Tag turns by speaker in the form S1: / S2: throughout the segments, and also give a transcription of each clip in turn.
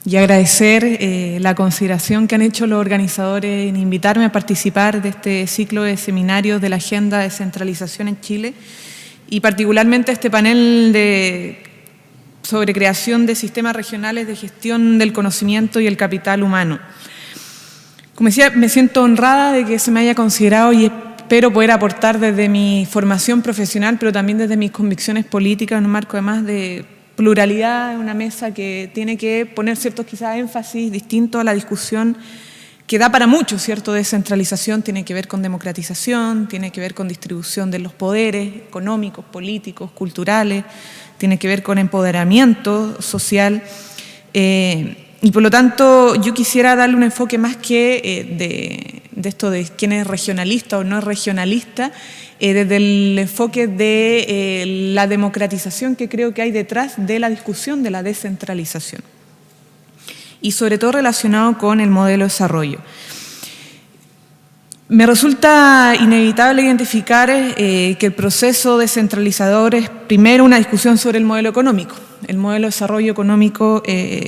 S1: y agradecer la consideración que han hecho los organizadores en invitarme a participar de este ciclo de seminarios de la Agenda de Descentralización en Chile y particularmente este panel sobre creación de sistemas regionales de gestión del conocimiento y el capital humano. Como decía, me siento honrada de que se me haya considerado y espero poder aportar desde mi formación profesional, pero también desde mis convicciones políticas en un marco además de pluralidad, en una mesa que tiene que poner ciertos quizás énfasis distintos a la discusión que da para mucho, ¿cierto? Descentralización tiene que ver con democratización, tiene que ver con distribución de los poderes económicos, políticos, culturales, tiene que ver con empoderamiento social y por lo tanto yo quisiera darle un enfoque más que de esto de quién es regionalista o no es regionalista, desde el enfoque de la democratización que creo que hay detrás de la discusión de la descentralización y sobre todo relacionado con el modelo de desarrollo. Me resulta inevitable identificar que el proceso descentralizador es primero una discusión sobre el modelo económico. El modelo de desarrollo económico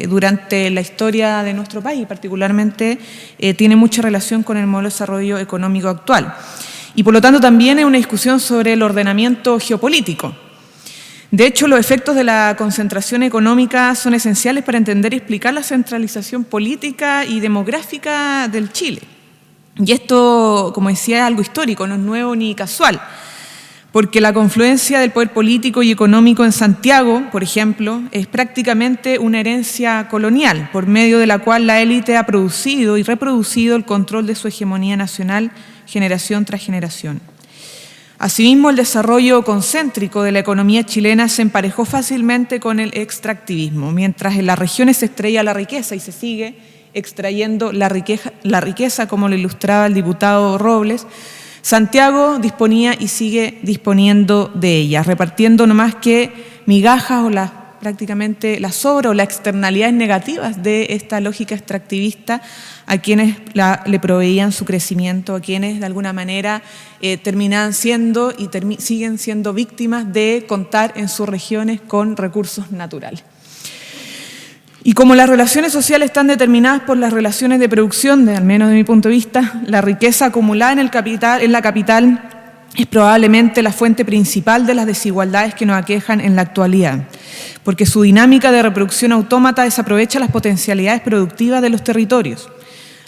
S1: durante la historia de nuestro país particularmente tiene mucha relación con el modelo de desarrollo económico actual. Y por lo tanto también es una discusión sobre el ordenamiento geopolítico. De hecho, los efectos de la concentración económica son esenciales para entender y explicar la centralización política y demográfica del Chile. Y esto, como decía, es algo histórico, no es nuevo ni casual, porque la confluencia del poder político y económico en Santiago, por ejemplo, es prácticamente una herencia colonial, por medio de la cual la élite ha producido y reproducido el control de su hegemonía nacional generación tras generación. Asimismo, el desarrollo concéntrico de la economía chilena se emparejó fácilmente con el extractivismo, mientras en las regiones se extraía la riqueza y se sigue extrayendo la riqueza, como lo ilustraba el diputado Robles, Santiago disponía y sigue disponiendo de ella, repartiendo no más que migajas o prácticamente las sobras o las externalidades negativas de esta lógica extractivista a quienes le proveían su crecimiento, a quienes de alguna manera terminaban siendo y siguen siendo víctimas de contar en sus regiones con recursos naturales. Y como las relaciones sociales están determinadas por las relaciones de producción, al menos de mi punto de vista, la riqueza acumulada en la capital es probablemente la fuente principal de las desigualdades que nos aquejan en la actualidad, porque su dinámica de reproducción autómata desaprovecha las potencialidades productivas de los territorios.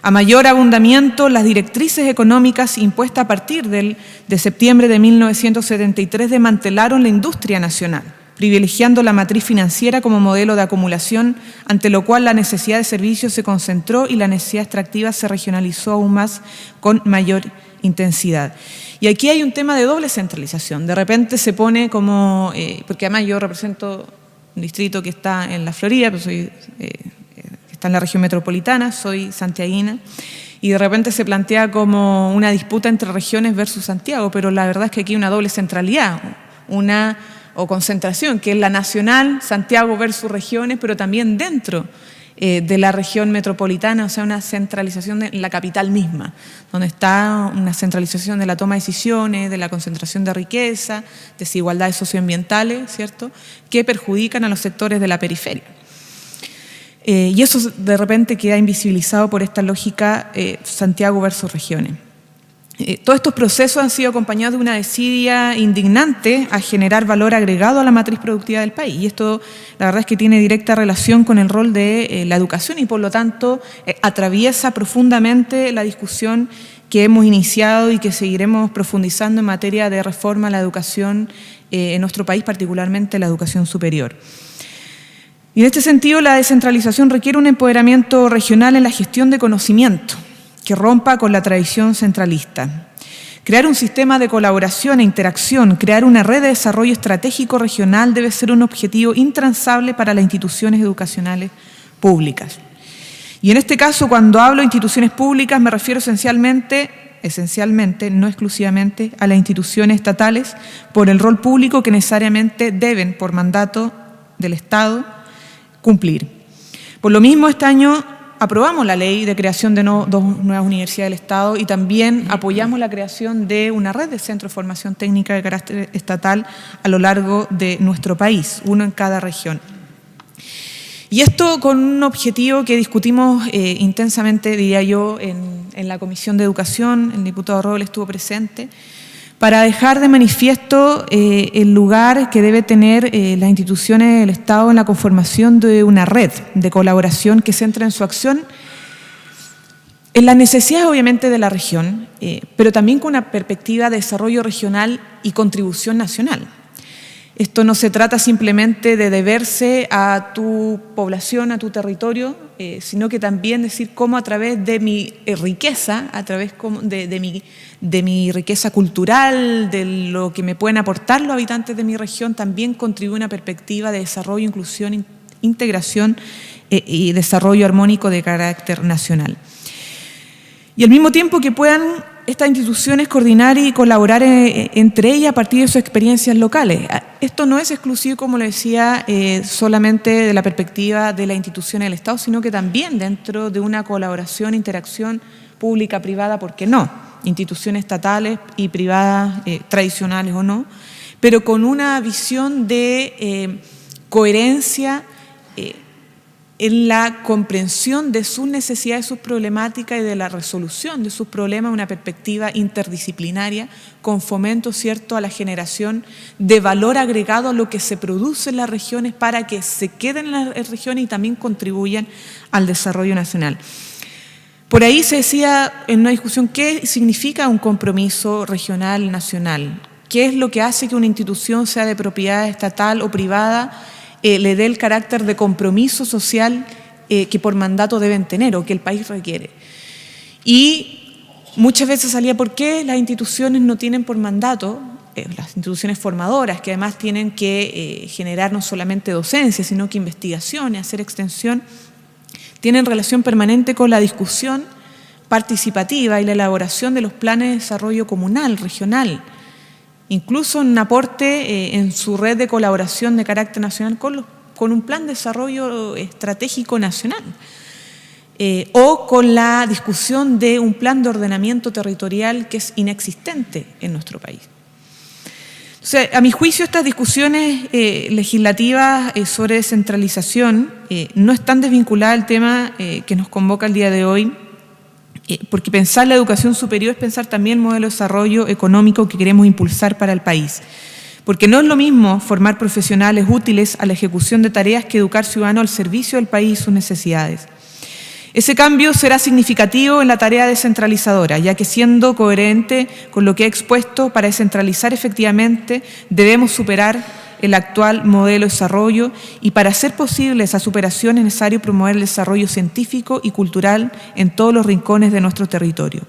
S1: A mayor abundamiento, las directrices económicas impuestas a partir de septiembre de 1973 desmantelaron la industria nacional, privilegiando la matriz financiera como modelo de acumulación, ante lo cual la necesidad de servicios se concentró y la necesidad extractiva se regionalizó aún más con mayor intensidad. Y aquí hay un tema de doble centralización. De repente se pone como, porque además yo represento un distrito que está en la Florida, pero está en la región metropolitana, soy santiaguina, y de repente se plantea como una disputa entre regiones versus Santiago, pero la verdad es que aquí hay una doble centralidad, o concentración, que es la nacional, Santiago versus regiones, pero también dentro de la región metropolitana, o sea, una centralización en la capital misma, donde está una centralización de la toma de decisiones, de la concentración de riqueza, desigualdades socioambientales, ¿cierto?, que perjudican a los sectores de la periferia. Y eso de repente queda invisibilizado por esta lógica Santiago versus regiones. Todos estos procesos han sido acompañados de una desidia indignante a generar valor agregado a la matriz productiva del país. Y esto, la verdad es que tiene directa relación con el rol de la educación y, por lo tanto, atraviesa profundamente la discusión que hemos iniciado y que seguiremos profundizando en materia de reforma a la educación en nuestro país, particularmente la educación superior. Y en este sentido, la descentralización requiere un empoderamiento regional en la gestión de conocimiento, que rompa con la tradición centralista. Crear un sistema de colaboración e interacción, crear una red de desarrollo estratégico regional debe ser un objetivo intransable para las instituciones educacionales públicas. Y en este caso, cuando hablo de instituciones públicas, me refiero esencialmente, no exclusivamente, a las instituciones estatales por el rol público que necesariamente deben, por mandato del Estado, cumplir. Por lo mismo, este año aprobamos la ley de creación de dos nuevas universidades del Estado y también apoyamos la creación de una red de centros de formación técnica de carácter estatal a lo largo de nuestro país, uno en cada región. Y esto con un objetivo que discutimos intensamente, diría yo, en la Comisión de Educación. El diputado Robles estuvo presente, para dejar de manifiesto el lugar que debe tener las instituciones del Estado en la conformación de una red de colaboración que centra en su acción en las necesidades, obviamente, de la región, pero también con una perspectiva de desarrollo regional y contribución nacional. Esto no se trata simplemente de deberse a tu población, a tu territorio, sino que también decir cómo a través de mi riqueza, a través de mi riqueza cultural, de lo que me pueden aportar los habitantes de mi región, también contribuye a una perspectiva de desarrollo, inclusión, integración y desarrollo armónico de carácter nacional. Y al mismo tiempo que puedan estas instituciones coordinar y colaborar entre ellas a partir de sus experiencias locales. Esto no es exclusivo, como le decía, solamente de la perspectiva de las instituciones del Estado, sino que también dentro de una colaboración, interacción pública-privada, ¿por qué no? Instituciones estatales y privadas, tradicionales o no, pero con una visión de coherencia en la comprensión de sus necesidades, sus problemáticas y de la resolución de sus problemas, una perspectiva interdisciplinaria con fomento, ¿cierto?, a la generación de valor agregado a lo que se produce en las regiones para que se queden en las regiones y también contribuyan al desarrollo nacional. Por ahí se decía en una discusión qué significa un compromiso regional nacional, qué es lo que hace que una institución sea de propiedad estatal o privada, le dé el carácter de compromiso social que por mandato deben tener o que el país requiere. Y muchas veces salía por qué las instituciones no tienen por mandato, las instituciones formadoras, que además tienen que generar no solamente docencia, sino que investigación y hacer extensión, tienen relación permanente con la discusión participativa y la elaboración de los planes de desarrollo comunal, regional, incluso un aporte en su red de colaboración de carácter nacional con un plan de desarrollo estratégico nacional o con la discusión de un plan de ordenamiento territorial que es inexistente en nuestro país. O sea, a mi juicio, estas discusiones legislativas sobre descentralización no están desvinculadas del tema que nos convoca el día de hoy, porque pensar la educación superior es pensar también el modelo de desarrollo económico que queremos impulsar para el país. Porque no es lo mismo formar profesionales útiles a la ejecución de tareas que educar ciudadanos al servicio del país y sus necesidades. Ese cambio será significativo en la tarea descentralizadora, ya que siendo coherente con lo que he expuesto, para descentralizar efectivamente debemos superar el actual modelo de desarrollo y para hacer posible esa superación es necesario promover el desarrollo científico y cultural en todos los rincones de nuestro territorio.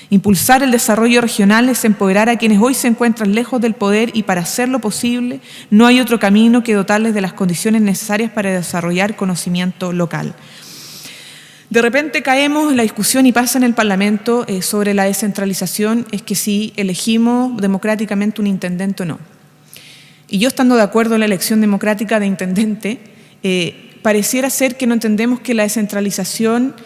S1: Impulsar el desarrollo regional es empoderar a quienes hoy se encuentran lejos del poder y para hacerlo posible no hay otro camino que dotarles de las condiciones necesarias para desarrollar conocimiento local. De repente caemos en la discusión y pasa en el Parlamento sobre la descentralización, es que si elegimos democráticamente un intendente o no. Y yo, estando de acuerdo en la elección democrática de intendente, pareciera ser que no entendemos que la descentralización,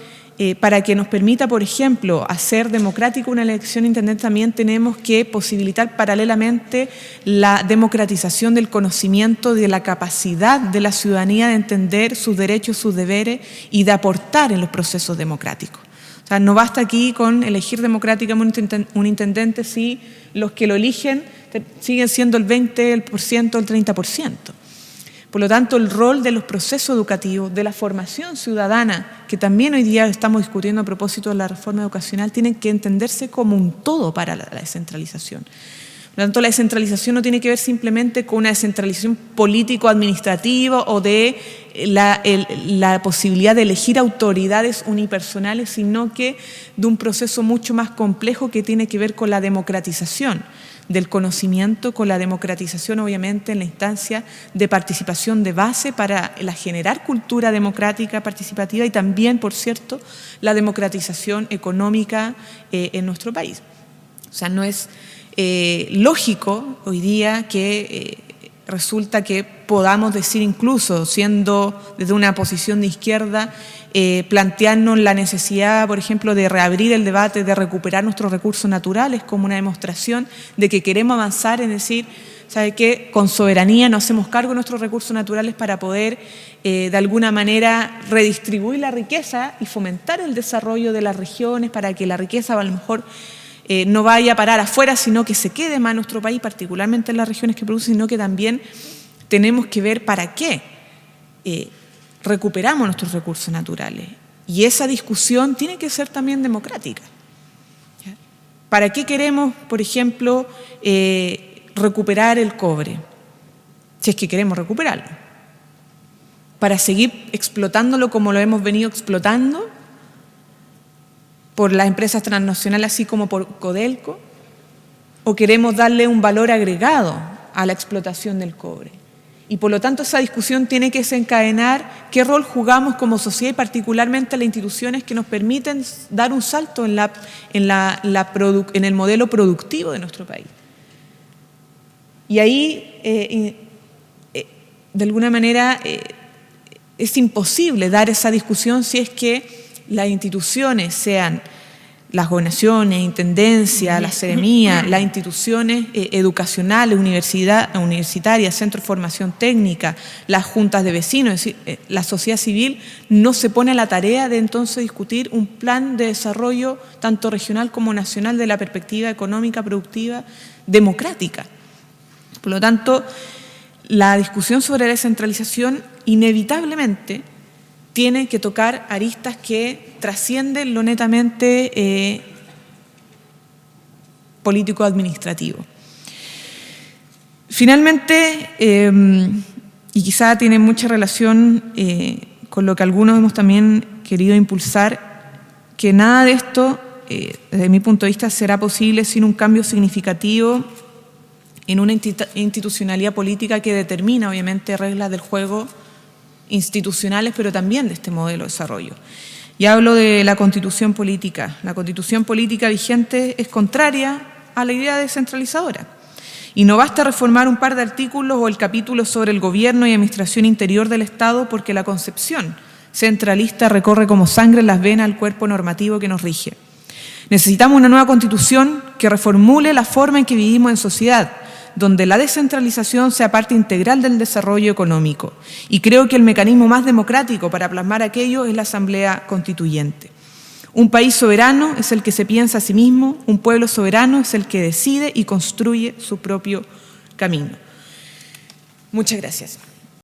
S1: para que nos permita, por ejemplo, hacer democrática una elección de intendente, también tenemos que posibilitar paralelamente la democratización del conocimiento, de la capacidad de la ciudadanía de entender sus derechos, sus deberes y de aportar en los procesos democráticos. O sea, no basta aquí con elegir democráticamente un intendente si los que lo eligen siguen siendo el 20%, el 30%. Por lo tanto, el rol de los procesos educativos, de la formación ciudadana, que también hoy día estamos discutiendo a propósito de la reforma educacional, tienen que entenderse como un todo para la descentralización. Por lo tanto, la descentralización no tiene que ver simplemente con una descentralización político-administrativa o de la posibilidad de elegir autoridades unipersonales, sino que de un proceso mucho más complejo que tiene que ver con la democratización del conocimiento, con la democratización, obviamente, en la instancia de participación de base para generar cultura democrática participativa y también, por cierto, la democratización económica en nuestro país. O sea, no es lógico hoy día que resulta que podamos decir, incluso siendo desde una posición de izquierda, plantearnos la necesidad, por ejemplo, de reabrir el debate, de recuperar nuestros recursos naturales como una demostración de que queremos avanzar, es decir, ¿sabe qué? Con soberanía nos hacemos cargo de nuestros recursos naturales para poder, de alguna manera, redistribuir la riqueza y fomentar el desarrollo de las regiones para que la riqueza a lo mejor no vaya a parar afuera, sino que se quede más en nuestro país, particularmente en las regiones que producen, sino que también tenemos que ver para qué recuperamos nuestros recursos naturales. Y esa discusión tiene que ser también democrática. ¿Para qué queremos, por ejemplo, recuperar el cobre? Si es que queremos recuperarlo. ¿Para seguir explotándolo como lo hemos venido explotando por las empresas transnacionales, así como por Codelco? ¿O queremos darle un valor agregado a la explotación del cobre? Y por lo tanto esa discusión tiene que desencadenar qué rol jugamos como sociedad y particularmente las instituciones que nos permiten dar un salto en el modelo productivo de nuestro país. Y ahí, de alguna manera, es imposible dar esa discusión si es que las instituciones, sean las gobernaciones, intendencias, las seremías, las instituciones educacionales, universitarias, centros de formación técnica, las juntas de vecinos, es decir, la sociedad civil no se pone a la tarea de entonces discutir un plan de desarrollo tanto regional como nacional de la perspectiva económica, productiva, democrática. Por lo tanto, la discusión sobre la descentralización inevitablemente tiene que tocar aristas que trascienden lo netamente político-administrativo. Finalmente, y quizá tiene mucha relación con lo que algunos hemos también querido impulsar, que nada de esto, desde mi punto de vista, será posible sin un cambio significativo en una institucionalidad política que determina, obviamente, reglas del juego institucionales, pero también de este modelo de desarrollo. Y hablo de la Constitución política. La Constitución política vigente es contraria a la idea descentralizadora. Y no basta reformar un par de artículos o el capítulo sobre el gobierno y administración interior del Estado porque la concepción centralista recorre como sangre en las venas al cuerpo normativo que nos rige. Necesitamos una nueva Constitución que reformule la forma en que vivimos en sociedad, donde la descentralización sea parte integral del desarrollo económico. Y creo que el mecanismo más democrático para plasmar aquello es la Asamblea Constituyente. Un país soberano es el que se piensa a sí mismo, un pueblo soberano es el que decide y construye su propio camino. Muchas gracias.